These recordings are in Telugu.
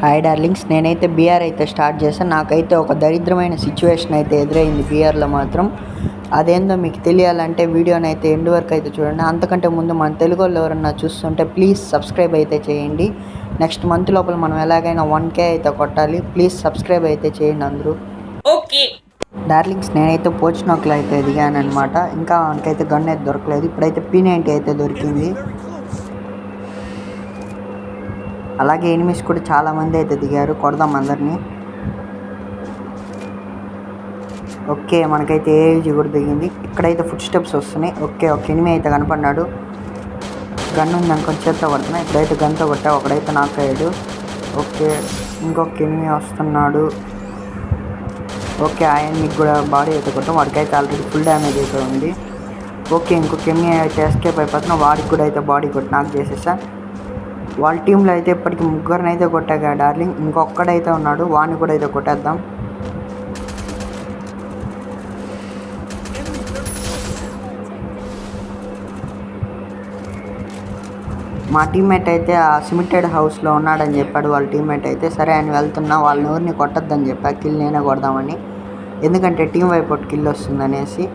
హాయ్ డార్లింగ్స్, నేనైతే బీఆర్ అయితే స్టార్ట్ చేశాను. నాకైతే ఒక దరిద్రమైన సిచ్యువేషన్ అయితే ఎదురైంది బీఆర్లో మాత్రం. అదేందో మీకు తెలియాలంటే వీడియోని అయితే ఎండ్ వరకు అయితే చూడండి. అంతకంటే ముందు మన తెలుగు వాళ్ళు ఎవరన్నా చూస్తుంటే ప్లీజ్ సబ్స్క్రైబ్ అయితే చేయండి. నెక్స్ట్ మంత్ లోపల మనం ఎలాగైనా 1K అయితే కొట్టాలి. ప్లీజ్ సబ్స్క్రైబ్ అయితే చేయండి అందరూ. ఓకే డార్లింగ్స్, నేనైతే పోచినోక్లో అయితే దిగాను అనమాట. ఇంకా మనకైతే గన్ అయితే దొరకలేదు. ఇప్పుడైతే P90 అయితే దొరికింది. అలాగే ఎనిమిస్ కూడా చాలామంది అయితే దిగారు. కొడదాం అందరినీ. ఓకే, మనకైతే ఏజీ కూడా దిగింది. ఇక్కడైతే ఫుడ్ స్టెప్స్ వస్తున్నాయి. ఓకే, ఒక ఎనిమి అయితే కనపడ్డాడు. గన్ ఉంది అనుకొని చేత్తో కొడుతున్నాయి. ఇప్పుడైతే గన్తో కొట్టా. ఒకడైతే నాక్ అయ్యాడు. ఓకే, ఇంకొక ఎనిమి వస్తున్నాడు. ఓకే, ఆయనకి కూడా బాడీ అయితే కొట్టాం. వాడికైతే ఆల్రెడీ ఫుల్ డ్యామేజ్ అయితే ఉంది. ఓకే, ఇంకొక ఎనిమి అయితే ఎస్కేప్ అయిపోతున్నా. వాడికి కూడా అయితే బాడీ కొట్టి నాక్ చేసేసా. వాళ్ళ టీంలో అయితే ఇప్పటికి ముగ్గురిని అయితే కొట్టాక డార్లింగ్. ఇంకొక్కడైతే ఉన్నాడు, వాడిని కూడా అయితే కొట్టేద్దాం. మా టీమ్మేట్ అయితే ఆ సిమెంటెడ్ హౌస్లో ఉన్నాడని చెప్పాడు వాళ్ళ టీమ్మేట్ అయితే. సరే అని వెళ్తున్నా. వాళ్ళని ఎవరిని కొట్టద్దని చెప్పా, కిల్ నేనే కొడదామని. ఎందుకంటే టీం వైపు ఒకటి కిల్ వస్తుంది అనేసి.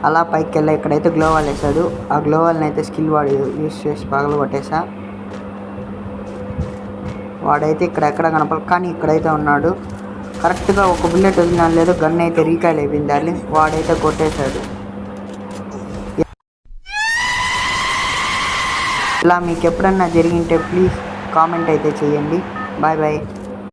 అలా పైకి వెళ్ళా. ఇక్కడైతే గ్లోవాల్ వేసాడు. ఆ గ్లోవాల్ని అయితే స్కిల్ వాడి యూస్ చేసి పగలు కొట్టేసా. వాడైతే ఇక్కడ ఎక్కడ కనపడాలి, కానీ ఇక్కడైతే ఉన్నాడు. కరెక్ట్గా ఒక బుల్లెట్ వదిలినా లేదు, గన్ అయితే రీకాయిల్ అయిపోయింది డార్లింగ్. వాడైతే కొట్టేశాడు. ఇలా మీకు ఎప్పుడన్నా జరిగింటే ప్లీజ్ కామెంట్ అయితే చేయండి. Bye bye.